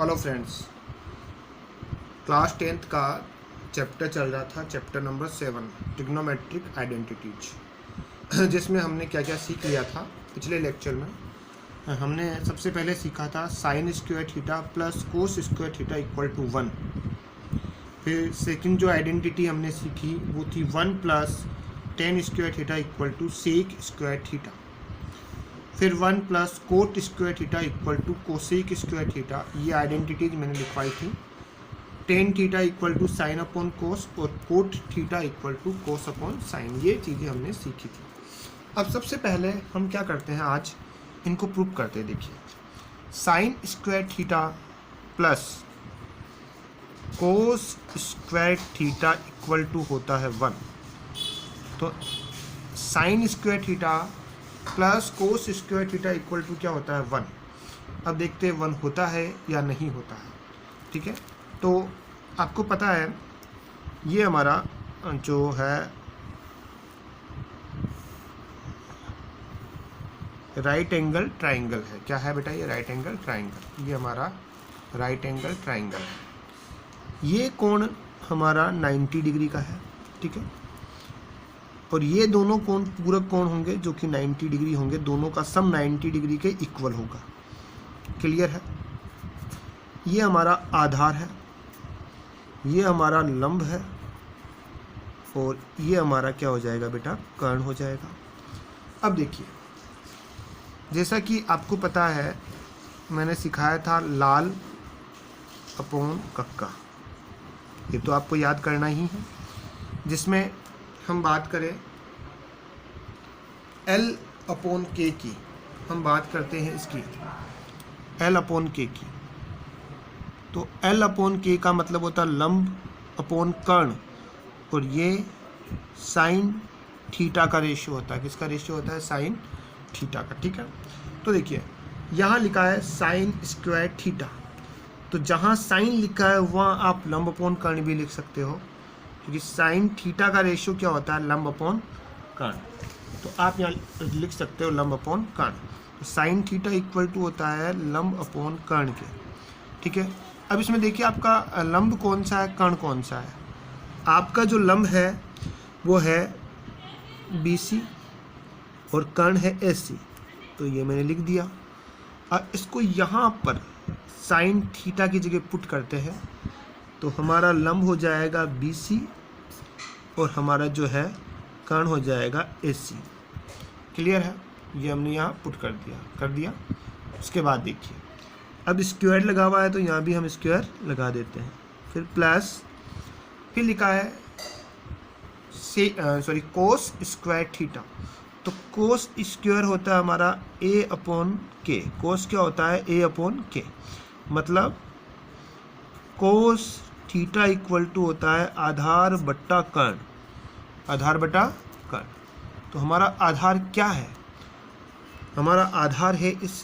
Hello friends, class 10th का chapter चल रहा था, चैप्टर नंबर 7 ट्रिग्नोमेट्रिक आइडेंटिटीज, जिसमें हमने क्या क्या सीख लिया था पिछले लेक्चर में। हमने सबसे पहले सीखा था sine square theta plus cos square theta equal to 1। फिर सेकंड जो आइडेंटिटी हमने सीखी वो थी 1 plus tan square theta equal to sec square theta. फिर 1 plus cot square theta equal to cosec square theta. ये आइडेंटिटीज मैंने लिखवाई थी। Tan theta equal to sine upon cos और cot theta equal to cos upon sine. ये चीज़ें हमने सीखी थी। अब सबसे पहले हम क्या करते हैं, आज इनको प्रूव करते हैं। देखिए, sine square theta plus cos square theta equal to होता है 1। तो sine square theta plus cos square theta equal to क्या होता है, 1। अब देखते हैं 1 होता है या नहीं होता है। ठीक है, तो आपको पता है ये हमारा जो है राइट एंगल ट्राइंगल है। क्या है बेटा, ये राइट एंगल ट्राइंगल। ये हमारा राइट एंगल ट्राइंगल है। ये कोण हमारा 90 डिग्री का है। ठीक है, और ये दोनों कोण पूरक कोण होंगे जो कि 90 डिग्री होंगे। दोनों का सम 90 डिग्री के इक्वल होगा। क्लियर है। ये हमारा आधार है, ये हमारा लंब है, और ये हमारा क्या हो जाएगा बेटा, कर्ण हो जाएगा। अब देखिए, जैसा कि आपको पता है मैंने सिखाया था लाल अपॉन कक्का। ये तो आपको याद करना ही है। जिसमें हम बात करें L अपॉन K की, हम बात करते हैं इसकी L अपॉन K की। तो L अपॉन K का मतलब होता है लंब अपॉन कर्ण, और ये साइन थीटा का रेशियो होता है। किसका रेशियो होता है, साइन थीटा का। ठीक है, तो देखिए यहाँ लिखा है साइन स्क्वायर थीटा। तो जहाँ साइन लिखा है वहाँ आप लंब अपॉन कर्ण भी लिख सकते हो, क्योंकि साइन थीटा का रेशियो क्या होता है, लंब अपॉन कर्ण। तो आप यहाँ लिख सकते हो लंब अपॉन कर्ण। तो साइन थीटा इक्वल टू होता है लंब अपॉन कर्ण के। ठीक है, अब इसमें देखिए आपका लंब कौन सा है, कर्ण कौन सा है। आपका जो लंब है वो है BC और कर्ण है AC। तो ये मैंने लिख दिया। और इसको यहाँ पर साइन थीटा की जगह पुट करते हैं, तो हमारा लंब हो जाएगा BC और हमारा जो है कर्ण हो जाएगा AC। क्लियर है। ये हमने यहाँ पुट कर दिया। उसके बाद देखिए, अब स्क्वायर लगा हुआ है तो यहाँ भी हम स्क्वायर लगा देते हैं। फिर प्लस, फिर लिखा है कोस स्क्वायर थीटा। तो कोस स्क्वायर होता है हमारा A अपॉन K। कोस क्या होता है, A अपॉन K। मतलब कोस थीटा इक्वल टू होता है आधार बट्टा कर्ण। आधार बटा कर्ण। तो हमारा आधार क्या है, हमारा आधार है इस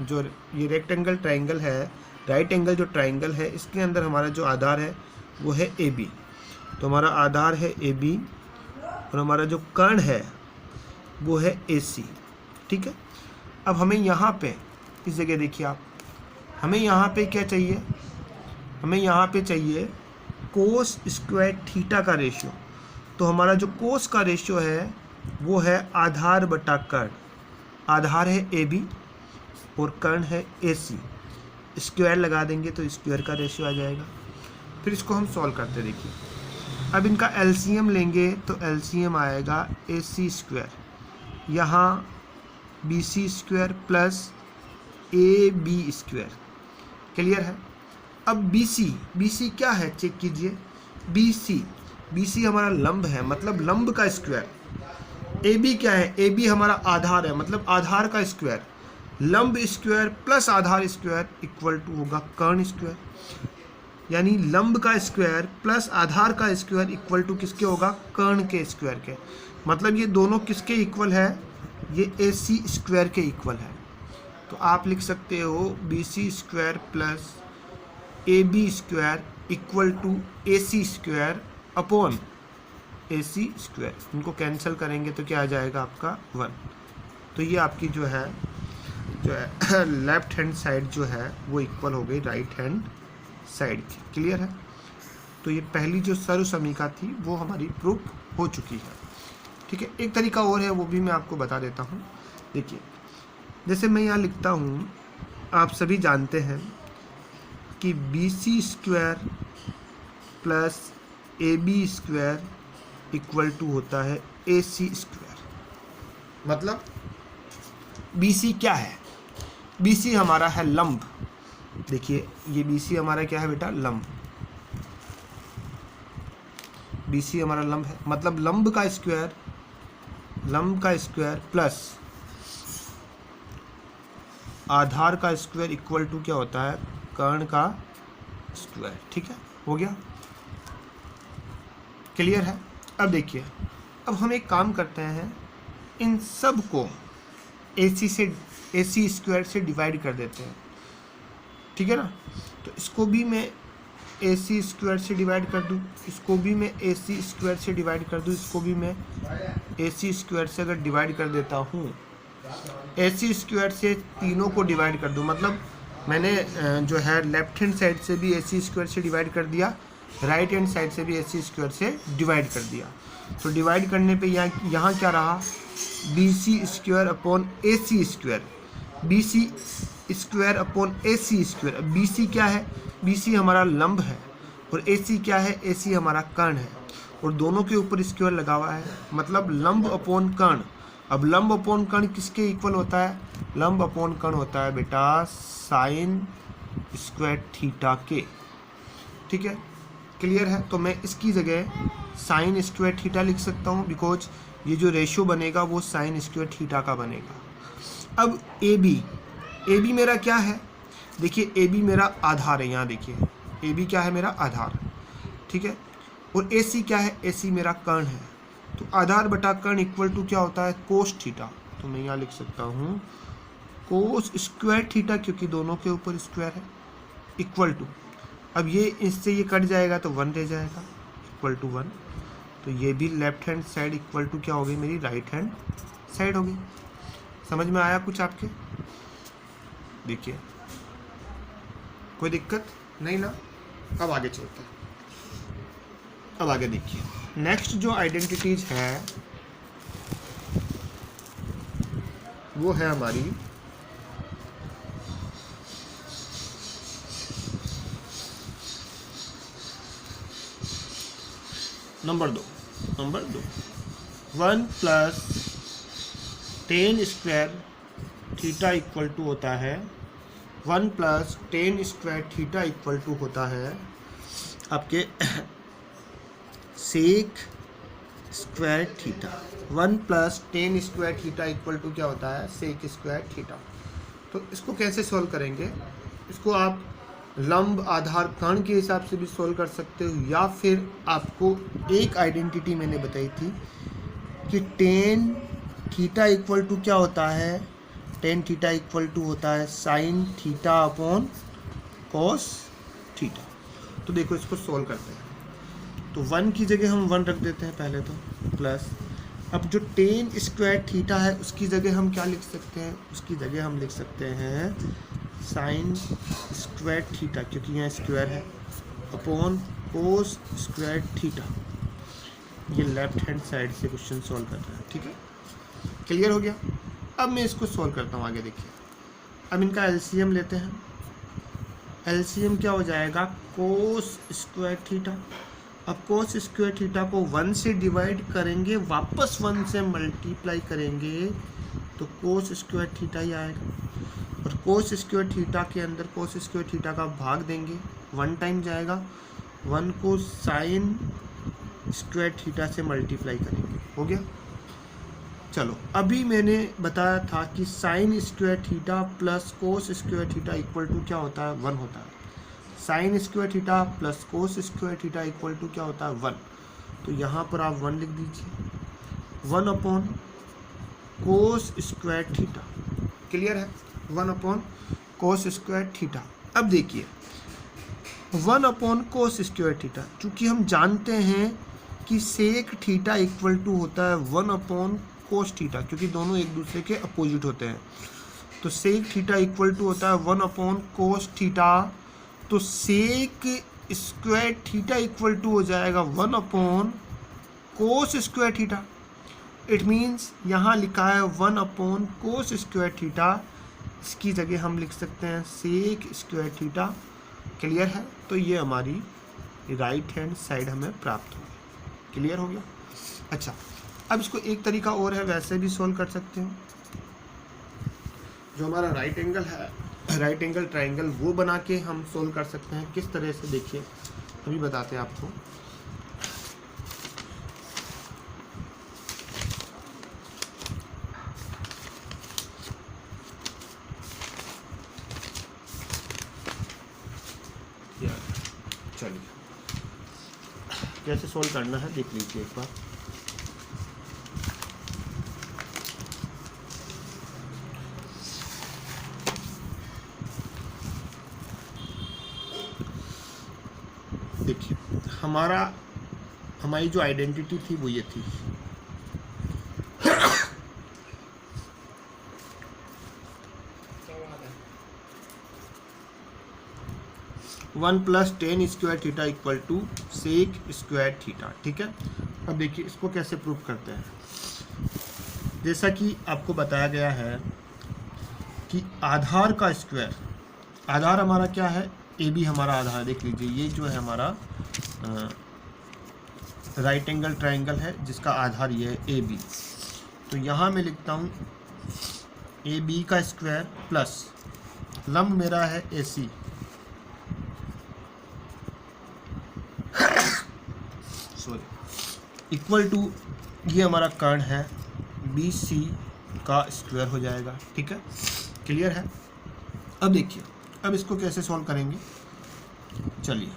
जो ये रेक्टेंगल ट्राइंगल है, राइट एंगल जो ट्राइंगल है, इसके अंदर हमारा जो आधार है वो है AB। तो हमारा आधार है AB और हमारा जो कर्ण है वो है AC। ठीक है, अब हमें यहाँ पे इस जगह देखिए आप, हमें यहाँ पे क्या चाहिए, हमें यहाँ पे चाहिए कोस स्क्वायर थीटा का रेशियो। तो हमारा जो कोस का रेशियो है वो है आधार बटा कर्ण। आधार है AB और कर्ण है AC। स्क्वायर लगा देंगे तो स्क्वायर का रेशियो आ जाएगा। फिर इसको हम सॉल्व करते देखिए। अब इनका LCM लेंगे तो LCM आएगा AC स्क्वायर, यहाँ BC square plus AB square. Clear है। अब BC क्या है, चेक कीजिए। BC हमारा लंब है, मतलब लंब का स्क्वायर। AB क्या है, AB हमारा आधार है, मतलब आधार का स्क्वायर। लंब स्क्वायर प्लस आधार स्क्वायर इक्वल टू होगा कर्ण स्क्वायर। यानी लंब का स्क्वायर प्लस आधार का स्क्वायर इक्वल टू किसके होगा, कर्ण के स्क्वायर के। मतलब ये दोनों किसके इक्वल है, ये AC स्क्वायर के इक्वल है। तो आप लिख सकते हो BC square plus AB square equal to AC square upon AC square. इनको कैंसिल करेंगे तो क्या आ जाएगा आपका 1। तो ये आपकी जो है जो है लेफ्ट हैंड साइड जो है वो इक्वल हो गई राइट हैंड साइड की। क्लियर है? तो ये पहली जो सर्व समीका थी वो हमारी प्रूफ हो चुकी है। ठीक है, एक तरीका और है वो भी मैं आपको बता देता हूँ। देखिए, जैसे मैं यहाँ लिखता हूँ, आप सभी जानते हैं कि BC square plus AB square equal to होता है AC स्क्वायर। मतलब BC क्या है? BC हमारा है लंब। देखिए, ये BC हमारा क्या है बेटा? लंब। BC हमारा लंब है, मतलब लंब का स्क्वायर प्लस आधार का स्क्वायर इक्वल टू क्या होता है? कर्ण का स्क्वायर। ठीक है, हो गया? क्लियर है? अब देखिए, अब हम एक काम करते हैं, इन सब को AC स्क्वायर से डिवाइड कर देते हैं। ठीक है ना? तो इसको भी मैं AC स्क्वायर से डिवाइड कर दूँ, इसको भी मैं AC स्क्वायर से डिवाइड कर दूँ, इसको भी मैं AC स्क्वायर से अगर डिवाइड कर देता हूँ, AC स्क्वायर से तीनों को डिवाइड कर दूँ, मतलब मैंने जो है लेफ्ट हैंड साइड से भी AC स्क्वायर से डिवाइड कर दिया, राइट हैंड साइड से भी AC स्क्वायर से डिवाइड कर दिया। तो डिवाइड करने पे यहाँ क्या रहा? BC square upon AC square, BC square upon AC square. अब BC क्या है? BC हमारा लंब है और AC क्या है? AC हमारा कर्ण है, और दोनों के ऊपर स्क्वायर लगा हुआ है, मतलब लंब अपॉन कर्ण। अब लंब अपॉन कर्ण किसके इक्वल होता है? लंब अपॉन कर्ण होता है बेटा साइन स्क्वायर थीटा के। ठीक है, क्लियर है? तो मैं इसकी जगह साइन स्क्वायर थीटा लिख सकता हूँ, बिकॉज ये जो रेशियो बनेगा वो साइन स्क्वायर थीटा का बनेगा। अब AB मेरा क्या है? देखिए, AB मेरा आधार है। यहाँ देखिए, AB क्या है? मेरा आधार। ठीक है, और AC क्या है? AC मेरा कर्ण है। तो आधार बटा कर्ण इक्वल टू क्या होता है? कोस थीटा। तो मैं यहाँ लिख सकता हूँ कोस स्क्वायर थीटा, क्योंकि दोनों के ऊपर स्क्वायर है, इक्वल टू, अब ये इससे ये कट जाएगा तो 1 रह जाएगा, इक्वल टू 1। तो ये भी left hand side equal to क्या हो गई? मेरी राइट हैंड साइड हो गई। समझ में आया कुछ आपके? देखिए, कोई दिक्कत नहीं ना? अब आगे चलते हैं। अब आगे देखिए, नेक्स्ट जो आइडेंटिटीज है वो है हमारी नंबर दो। 1 plus tan square theta equal to होता है 1 plus tan square theta equal to होता है आपके sec square theta. 1 plus tan square theta equal to क्या होता है? Sec square theta. तो इसको कैसे सॉल्व करेंगे? इसको आप लंब आधार कर्ण के हिसाब से भी सॉल्व कर सकते हो, या फिर आपको एक आइडेंटिटी मैंने बताई थी कि टेन थीटा इक्वल टू क्या होता है? टेन थीटा इक्वल टू होता है sine theta upon cos theta. तो देखो, इसको सॉल्व करते हैं। तो 1 की जगह हम 1 रख देते हैं पहले तो, प्लस अब जो टेन स्क्वायर थीटा है उसकी जगह हम क्या लिख सकते हैं? उसकी जगह हम लिख सकते हैं साइन स्क्वायर थीटा, क्योंकि यहाँ स्क्वायर है, अपॉन कोस स्क्वायर थीटा। ये लेफ्ट हैंड साइड से क्वेश्चन सॉल्व कर रहा है। ठीक है, क्लियर हो गया? अब मैं इसको सॉल्व करता हूँ। आगे देखिए, अब इनका एलसीएम लेते हैं। एलसीएम क्या हो जाएगा? कोस स्क्वायर थीटा। अब कोस स्क्वायर थीटा को 1 से डिवाइड करेंगे, वापस 1 से मल्टीप्लाई करेंगे, तो कोस स्क्वायर थीटा ही आएगा। और कोस स्क्वायर थीटा के अंदर कोस स्क्वायर थीटा का भाग देंगे, 1 टाइम जाएगा, 1 को साइन स्क्वायर थीटा से मल्टीप्लाई करेंगे। हो गया? चलो, अभी मैंने बताया था कि sine square theta plus cos square theta equal to क्या होता है? 1 होता है। Sine square theta plus cos square theta equal to क्या होता है? 1। तो यहाँ पर आप 1 लिख दीजिए, 1 upon cos square theta. Clear है? 1 अपॉन कोस स्क्वायर थीटा। अब देखिए, 1 अपॉन कोस स्क्वायर थीटा, चूँकि हम जानते हैं कि सेक थीटा इक्वल टू होता है 1 अपॉन कोस थीटा, क्योंकि दोनों एक दूसरे के अपोजिट होते हैं। तो सेक थीटा इक्वल टू होता है 1 अपॉन कोस थीटा। तो sec square theta equal to हो जाएगा 1 upon cos square theta. It means यहाँ लिखा है 1 अपॉन कोस स्क्वायर थीटा, इसकी जगह हम लिख सकते हैं सेक स्क्वायर थीटा। क्लियर है? तो ये हमारी राइट हैंड साइड हमें प्राप्त हो गई। क्लियर हो गया? अच्छा, अब इसको एक तरीका और है, वैसे भी सोल्व कर सकते हो। जो हमारा राइट एंगल है, राइट एंगल ट्राइंगल, वो बना के हम सोल्व कर सकते हैं। किस तरह से, देखिए अभी बताते हैं आपको। चलिए कैसे सोल्व करना है देख लीजिए एक बार। देखिए हमारी जो आइडेंटिटी थी वो ये थी। One plus tan square theta equal to sec square theta. ठीक है, अब देखिए इसको कैसे प्रूव करते हैं। जैसा कि आपको बताया गया है कि आधार का स्क्वायर, आधार हमारा क्या है, ए बी हमारा आधार। देख लीजिए ये जो है हमारा राइट एंगल ट्राइंगल है जिसका आधार ये है ए बी। तो यहाँ मैं लिखता हूँ ए बी का स्क्वायर प्लस लंब मेरा है ए सी, सॉरी, इक्वल टू ये हमारा कर्ण है बी सी का स्क्वायर हो जाएगा। ठीक है, क्लियर है? अब देखिए अब इसको कैसे सॉल्व करेंगे। चलिए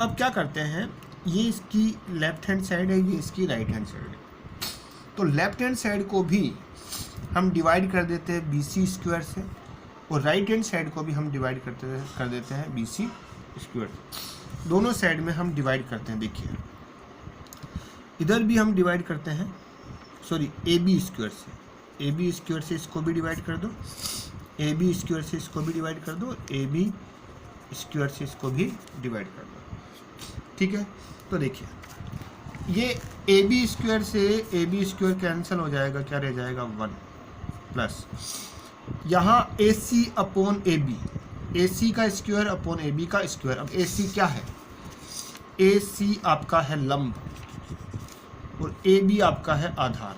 अब क्या करते हैं, ये इसकी लेफ्ट हैंड साइड है, ये इसकी राइट हैंड साइड है। तो लेफ्ट हैंड साइड को भी हम डिवाइड कर देते हैं बी सी स्क्वायर से, और राइट हैंड साइड को भी हम डिवाइड कर देते हैं बी सी स्क्वायर से। दोनों साइड में हम डिवाइड करते हैं। देखिए इधर भी हम डिवाइड करते हैं, सॉरी ए बी स्क्वायर से, ए बी स्क्वायर से इसको भी डिवाइड कर दो, ए बी स्क्वायर से इसको भी डिवाइड कर दो, ए बी स्क्वायर से इसको भी डिवाइड कर दो। ठीक है, तो देखिए ये ए बी स्क्वायर से ए बी स्क्वायर कैंसिल हो जाएगा, क्या रह जाएगा 1 प्लस यहाँ ए सी अपॉन ए बी, ए सी का स्क्वायर अपॉन ए बी का स्क्वायर। अब ए सी क्या है, ए सी आपका है लंब और ए बी आपका है आधार।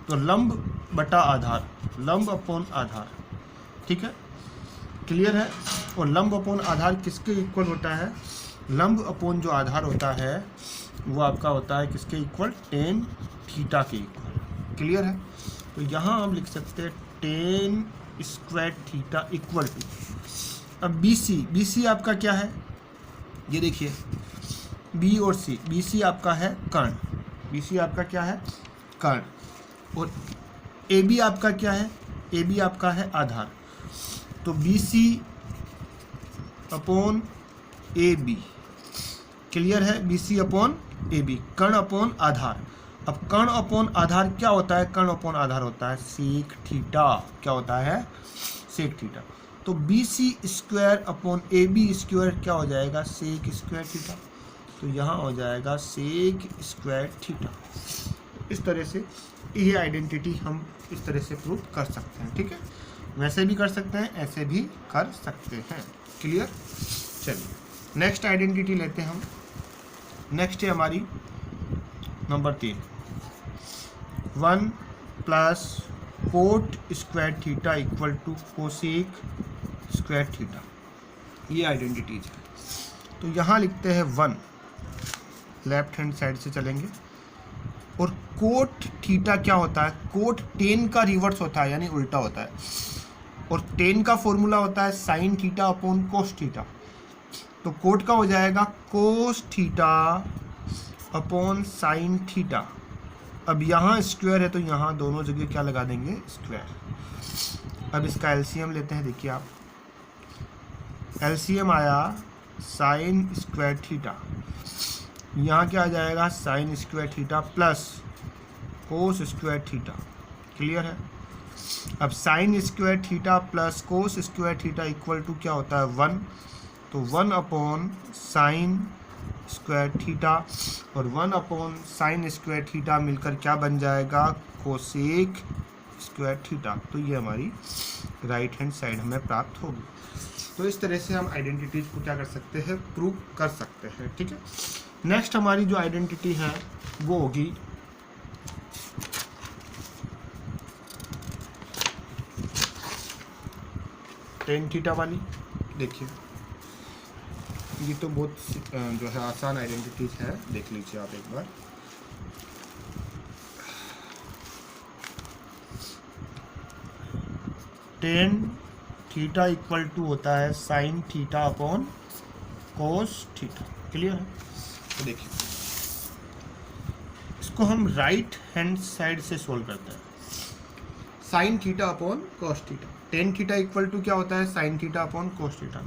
तो लंब बटा आधार, लंब अपॉन आधार। ठीक है, क्लियर है? और लंब अपॉन आधार किसके इक्वल होता है, लंब अपॉन जो आधार होता है वो आपका होता है किसके इक्वल, टेन थीटा के इक्वल। क्लियर है? तो यहाँ हम लिख सकते हैं tan square theta equal to, अब बी सी आपका क्या है, ये देखिए बी और सी, बी सी आपका है कर्ण, बी सी आपका क्या है कर्ण, और ए बी आपका क्या है, ए बी आपका है आधार। तो B C upon A B, clear है? B C upon A B, कर्ण अपॉन आधार। अब कर्ण अपॉन आधार क्या होता है, कर्ण अपॉन आधार होता है सेक थीटा। क्या होता है, सेक थीटा। तो B C square upon A B square क्या हो जाएगा, सेक स्क्वायर थीटा। तो यहाँ हो जाएगा सेक स्क्वायर थीटा। इस तरह से ये आइडेंटिटी हम इस तरह से प्रूव कर सकते हैं। ठीक है, वैसे भी कर सकते हैं, ऐसे भी कर सकते हैं। क्लियर? चलिए नेक्स्ट आइडेंटिटी लेते हैं हम। नेक्स्ट है हमारी number 3, 1 plus cot square theta equal to cosec square theta. ये आइडेंटिटीज है। तो यहाँ लिखते हैं 1, लेफ्ट हैंड साइड से चलेंगे, और कोट थीटा क्या होता है, कोट टेन का रिवर्स होता है यानी उल्टा होता है, और टेन का फॉर्मूला होता है sine theta upon cos theta. तो कोट का हो जाएगा cos theta upon sine theta. अब यहाँ स्क्वायर है तो यहाँ दोनों जगह क्या लगा देंगे, स्क्वायर। अब इसका एलसीएम लेते हैं। देखिए आप, एलसीएम आया साइन स्क्वायर थीटा, यहाँ क्या आ जाएगा sine square theta plus cos square theta. Clear है? अब sine square theta plus cos square theta equal to क्या होता है 1, तो 1 अपॉन साइन स्क्वायर थीटा और 1 अपॉन साइन स्क्वायर थीटा मिलकर क्या बन जाएगा कोसेक स्क्वायर थीटा। तो ये हमारी राइट हैंड साइड हमें प्राप्त होगी। तो इस तरह से हम आइडेंटिटीज को क्या कर सकते हैं, प्रूव कर सकते हैं। ठीक है, नेक्स्ट हमारी जो आइडेंटिटी है वो होगी टेन थीटा वाली। देखिए ये तो बहुत जो है आसान आइडेंटिटीज है, देख लीजिए आप एक बार। टेन थीटा इक्वल टू होता है sine theta upon cos theta. Clear है? तो देखिए इसको हम राइट हैंड साइड से सोल्व करते हैं। Sine theta upon cos theta, tan theta equal to क्या होता है sine theta upon cos theta.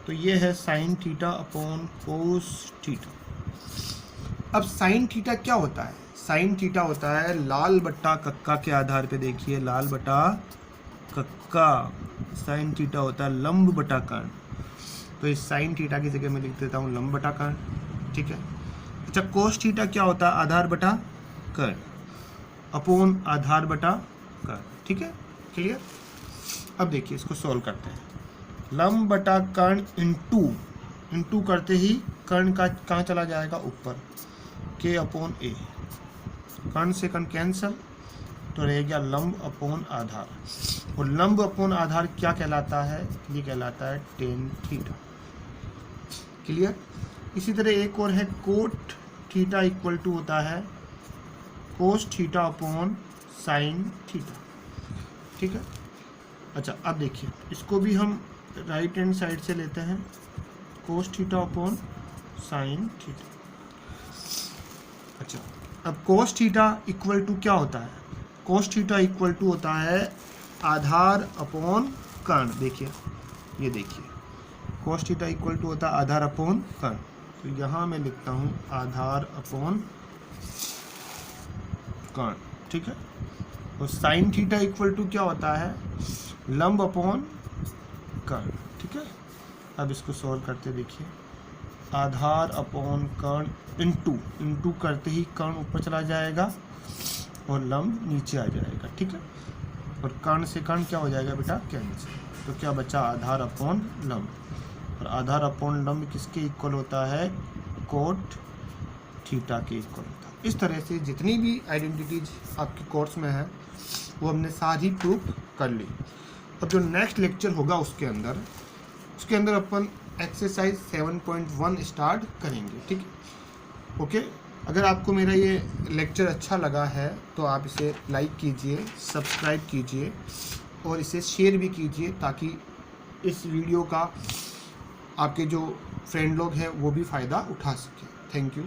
तो ये है sine theta upon cos theta. अब साइन थीटा क्या होता है, साइन थीटा होता है लाल बट्टा कक्का के आधार पे। देखिए लाल बटा कक्का, साइन थीटा होता है लंब बटा कर्ण। तो इस साइन थीटा की जगह मैं लिख देता हूँ लंब बटा कर्ण। ठीक है, अच्छा कोस थीटा क्या होता है आधार बटा कर्ण अपॉन आधार बटा कर्ण। ठीक है, क्लियर? अब देखिए इसको सॉल्व करते हैं। लंब बटा कर्ण इंटू करते ही कर्ण का कहाँ चला जाएगा ऊपर, के अपॉन ए। कर्ण से कर्ण कैंसल, तो रह गया लंब अपॉन आधार। और लंब अपॉन आधार क्या कहलाता है, ये कहलाता है टेन थीटा। क्लियर? इसी तरह एक और है कोट थीटा इक्वल टू होता है cos theta upon sine theta. ठीक है, अच्छा अब देखिए इसको भी हम राइट हैंड साइड से लेते हैं, cos theta upon sine theta. अच्छा अब कोस थीटा इक्वल टू क्या होता है, कोस थीटा इक्वल टू होता है आधार अपॉन कर्ण। देखिए ये देखिए कोस थीटा इक्वल टू होता है आधार अपॉन कर्ण। तो यहाँ मैं लिखता हूँ आधार अपॉन कर्ण। ठीक है, और साइन थीटा इक्वल टू क्या होता है लंब अपॉन कर्ण। ठीक है, अब इसको सॉल्व करते देखिए आधार अपॉन कर्ण इंटू करते ही कर्ण ऊपर चला जाएगा और लंब नीचे आ जाएगा। ठीक है, और कर्ण से कर्ण क्या हो जाएगा बेटा कैंसिल। तो क्या बचा आधार अपॉन लंब, और आधार अपॉन लंब किसके इक्वल होता है कोट थीटा के इक्वल होता है। इस तरह से जितनी भी आइडेंटिटीज आपके कोर्स में है वो हमने सारी प्रूफ कर ली। अब जो नेक्स्ट लेक्चर होगा उसके अंदर अपन एक्सरसाइज 7.1 स्टार्ट करेंगे। ठीक है, ओके। अगर आपको मेरा ये लेक्चर अच्छा लगा है तो आप इसे लाइक कीजिए, सब्सक्राइब कीजिए और इसे शेयर भी कीजिए ताकि इस वीडियो का आपके जो फ्रेंड लोग हैं वो भी फ़ायदा उठा सकें। Thank you.